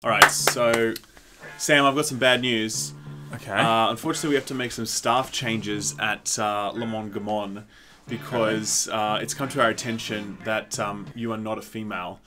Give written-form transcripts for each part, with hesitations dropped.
Alright, so Sam, I've got some bad news. Okay. Unfortunately, we have to make some staff changes at Lamon Gamon because it's come to our attention that you are not a female.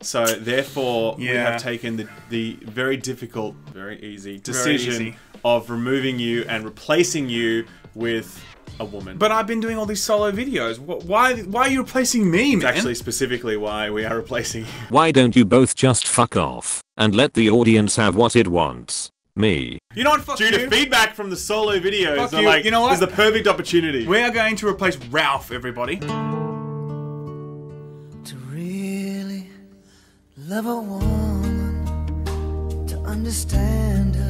So therefore, we have taken the very difficult, very easy decision of removing you and replacing you with a woman. But I've been doing all these solo videos. Why are you replacing me, man? It's actually specifically why we are replacing you. Why don't you both just fuck off and let the audience have what it wants? Me. You know what? Fuck Due to feedback from the solo videos, Fuck they're you. like, You know what? this is the perfect opportunity. We are going to replace Ralph, everybody. To really love a woman, to understand her.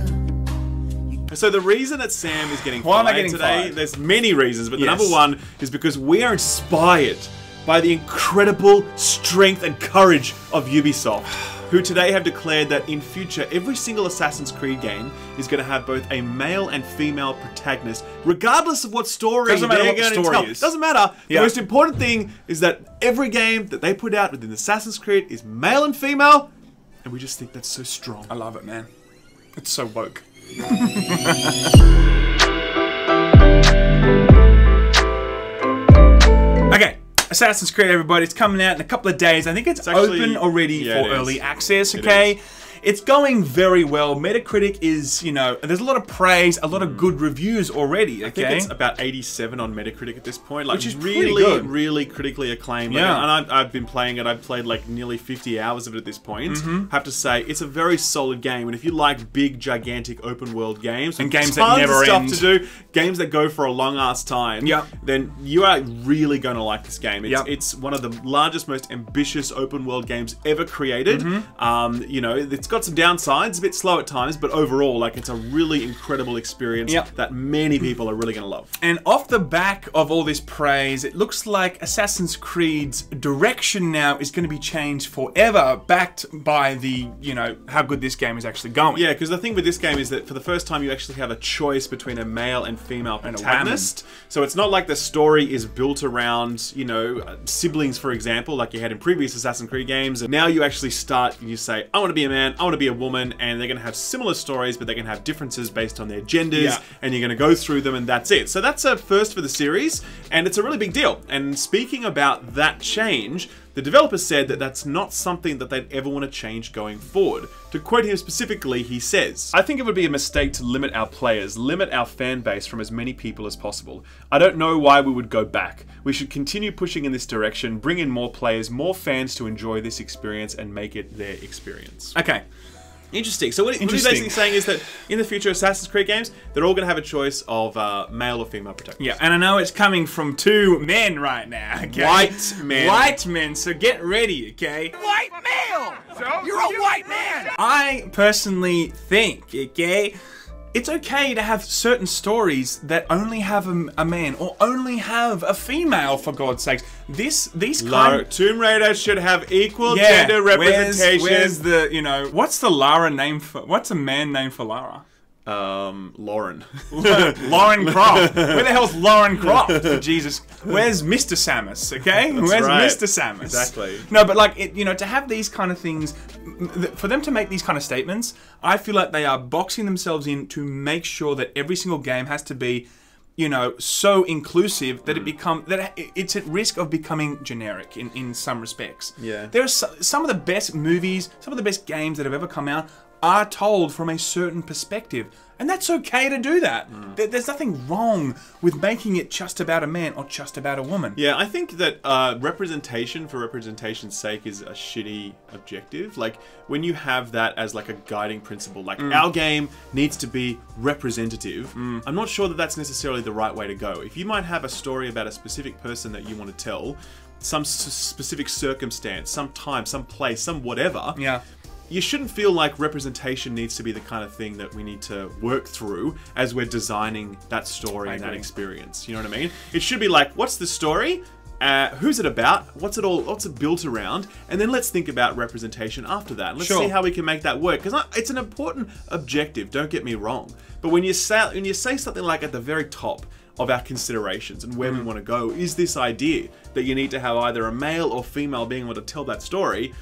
So the reason that Sam is getting Why am I fired getting today, fired? there's many reasons, but the Yes. number one is because we are inspired by the incredible strength and courage of Ubisoft, who today have declared that in future, every single Assassin's Creed game is going to have both a male and female protagonist, regardless of what story Doesn't matter they're what the going to story tell. is. Doesn't matter. Yeah. The most important thing is that every game that they put out within Assassin's Creed is male and female, and we just think that's so strong. I love it, man. It's so woke. Okay, Assassin's Creed, everybody. It's coming out in a couple of days. I think it's actually open already yeah, for it early is. access, It okay? is. It's going very well. Metacritic is, you know, there's a lot of praise, a lot of good reviews already, okay? I think it's about 87 on Metacritic at this point, like Which is really, pretty good. really critically acclaimed. Yeah. Like, and I've been playing it. I've played like nearly 50 hours of it at this point. Mm-hmm. Have to say, it's a very solid game. And if you like big, gigantic open world games And with games that tons never of stuff end. to do, games that go for a long ass time, Yeah. then you are really going to like this game. It's, Yeah. it's one of the largest, most ambitious open world games ever created. Mm-hmm. You know, it's got some downsides. It's a bit slow at times, but overall, like, it's a really incredible experience Yep. that many people are really going to love. And off the back of all this praise, it looks like Assassin's Creed's direction now is going to be changed forever, backed by the, you know, how good this game is actually going. Yeah, because the thing with this game is that for the first time you actually have a choice between a male and female And a protagonist. So it's not like the story is built around, you know, siblings, for example, like you had in previous Assassin's Creed games. And now you actually start and you say, I want to be a man, I want to be a woman, and they're going to have similar stories, but they can have differences based on their genders, Yeah. and you're going to go through them, and that's it. So that's a first for the series, and it's a really big deal. And speaking about that change, the developer said that that's not something that they'd ever want to change going forward. To quote him specifically, he says, I think it would be a mistake to limit our players, limit our fan base from as many people as possible. I don't know why we would go back. We should continue pushing in this direction, bring in more players, more fans to enjoy this experience and make it their experience. Okay. Interesting. So what he's basically saying is that in the future Assassin's Creed games, they're all going to have a choice of male or female protagonist. Yeah, and I know it's coming from two men right now, okay? White men. White men, so get ready, okay? White male! You're a white man! I personally think, okay, it's okay to have certain stories that only have a man or only have a female, for God's sakes. These kind Tomb Raider should have equal gender representation. Where's the, you know, what's the Lara name for, what's a man name for Lara? Lauren. Lauren Croft. Where the hell's Lauren Croft? Jesus. Where's Mr. Samus? Okay, where's right. Mr. Samus? Exactly. No, but like, you know, to have these kind of things, for them to make these kind of statements, I feel like they are boxing themselves in to make sure that every single game has to be, you know, so inclusive that it's at risk of becoming generic in some respects. Yeah. There are some of the best movies, some of the best games that have ever come out are told from a certain perspective. And that's okay to do that. There's nothing wrong with making it just about a man or just about a woman. Yeah, I think that representation for representation's sake is a shitty objective. Like, when you have that as like a guiding principle, like our game needs to be representative, I'm not sure that that's necessarily the right way to go. If you might have a story about a specific person that you want to tell, some specific circumstance, some time, some place, some whatever, Yeah. you shouldn't feel like representation needs to be the kind of thing that we need to work through as we're designing that story and that agree. experience. You know what I mean? It should be like, what's the story? Who's it about? What's it built around? And then let's think about representation after that. Let's see how we can make that work. Because it's an important objective, don't get me wrong. But when you say something like at the very top of our considerations and where we want to go is this idea that you need to have either a male or female being able to tell that story,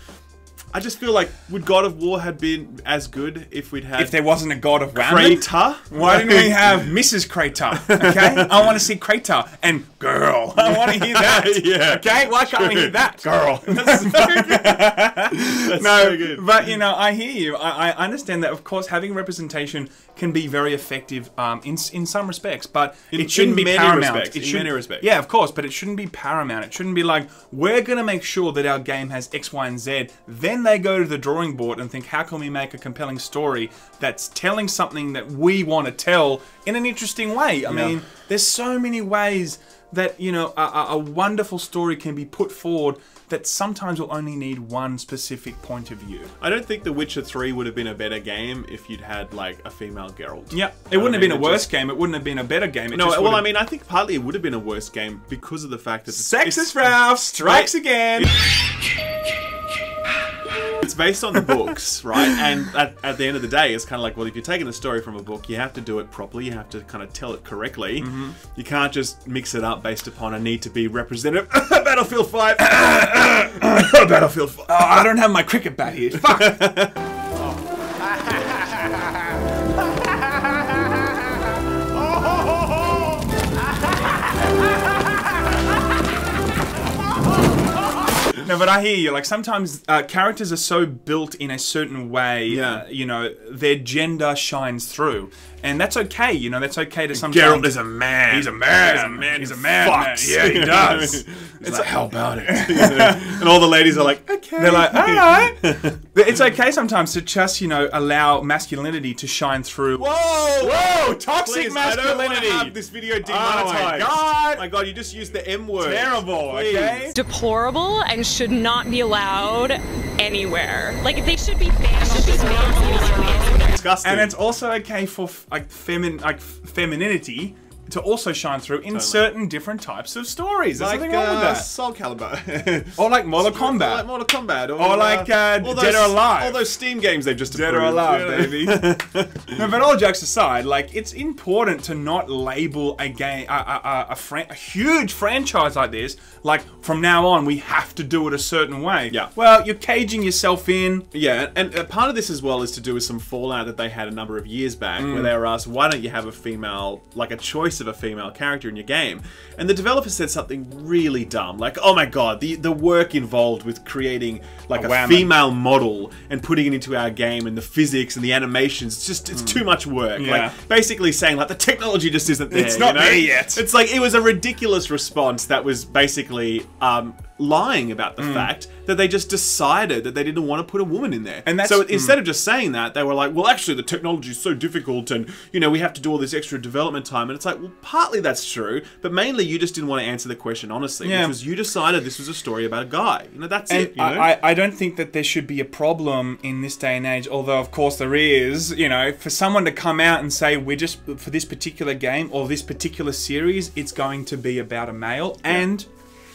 I just feel like would God of War had been as good if we'd had If there wasn't a God of Whammon? Crater? Why didn't we have Mrs. Crater? Okay, I want to see Crater and girl. I want to hear that. Yeah. Okay, why can't we hear that? Girl. That's so good. That's so good. But you know, I hear you. I understand that. Of course, having representation can be very effective in some respects, but it shouldn't be many paramount. respects, in many respects. Yeah, of course, but it shouldn't be paramount. It shouldn't be like we're gonna make sure that our game has X, Y, and Z. Then they go to the drawing board and think, how can we make a compelling story that's telling something that we want to tell in an interesting way? I mean, there's so many ways that, you know, a wonderful story can be put forward that sometimes will only need one specific point of view. I don't think The Witcher 3 would have been a better game if you'd had, like, a female Geralt. Yeah, it wouldn't have been a worse game. It wouldn't have been a better game. I mean, I think partly it would have been a worse game because of the fact that... Sexist Ralph strikes again! It's based on the books, right? And at the end of the day, it's kind of like, well, if you're taking a story from a book, you have to do it properly. You have to kind of tell it correctly. You can't just mix it up based upon a need to be representative. Battlefield 5! Battlefield 5! Oh, I don't have my cricket bat here. Fuck! No, but I hear you. Like, sometimes characters are so built in a certain way, you know, their gender shines through. And that's okay, you know, that's okay to sometimes... Geralt is a man. He's a man. He's a man. Yeah, he does. It's like, how about it? And all the ladies are like, okay. They're like, alright. It's okay sometimes to just, you know, allow masculinity to shine through. Whoa! Toxic Please, masculinity. I don't want to have this video demonetized. Oh my god, you just used the M word. Terrible, Please. okay? Deplorable and should not be allowed anywhere. Like, they should be banned. Disgusting. And it's also okay for femininity to also shine through in certain different types of stories. There's nothing wrong with that. Soul Calibur. Or like Mortal Kombat. Like Mortal Kombat. Or like Dead or Alive. All those Steam games they've just Dead or Alive, baby. No, but all jokes aside, like, it's important to not label a game, a huge franchise like this, like, from now on, we have to do it a certain way. Yeah. Well, you're caging yourself in. Yeah, and part of this as well is to do with some fallout that they had a number of years back, where they were asked, why don't you have a female, like a choice of a female character in your game? And the developer said something really dumb, like, oh my god, the work involved with creating like a female model and putting it into our game and the physics and the animations, it's too much work. Yeah. Like, basically saying like the technology just isn't there. It's not you know? there yet. It's like, it was a ridiculous response that was basically lying about the fact that they just decided that they didn't want to put a woman in there. And that's, so instead of just saying that, they were like, well, actually, the technology is so difficult and, you know, we have to do all this extra development time. And it's like, well, partly that's true, but mainly you just didn't want to answer the question honestly, which was you decided this was a story about a guy. You know, that's it. You know? I don't think that there should be a problem in this day and age, although, of course, there is, you know, for someone to come out and say, we're just, for this particular game or this particular series, it's going to be about a male, and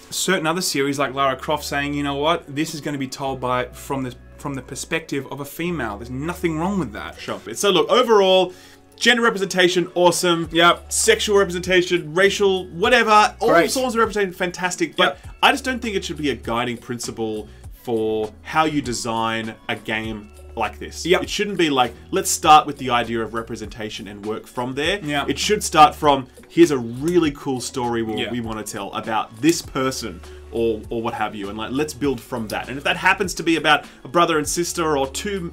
certain other series like Lara Croft saying, you know what, this is going to be told from the perspective of a female. There's nothing wrong with that. Sure. So look, overall, gender representation, awesome. Yep. Sexual representation, racial, whatever, all sorts of representation, fantastic. But I just don't think it should be a guiding principle for how you design a game like this. Yep. It shouldn't be like, let's start with the idea of representation and work from there. Yeah. It should start from, here's a really cool story we want to tell about this person or what have you, and like, let's build from that. And if that happens to be about a brother and sister or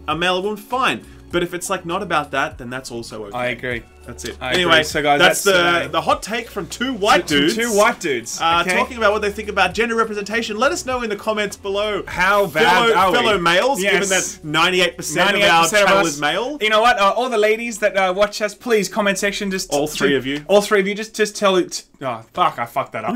a male and woman, fine. But if it's like not about that, then that's also okay. I agree. That's it. I anyway, agree. So guys, that's the hot take from two white dudes. Two white dudes. Okay. Talking about what they think about gender representation. Let us know in the comments below. How bad are we? Fellow males, Yes. given that 98% of our channel is male. You know what? All the ladies that watch us, please, comment section, just... All three of you. All three of you, just tell it... Oh, fuck, I fucked that up.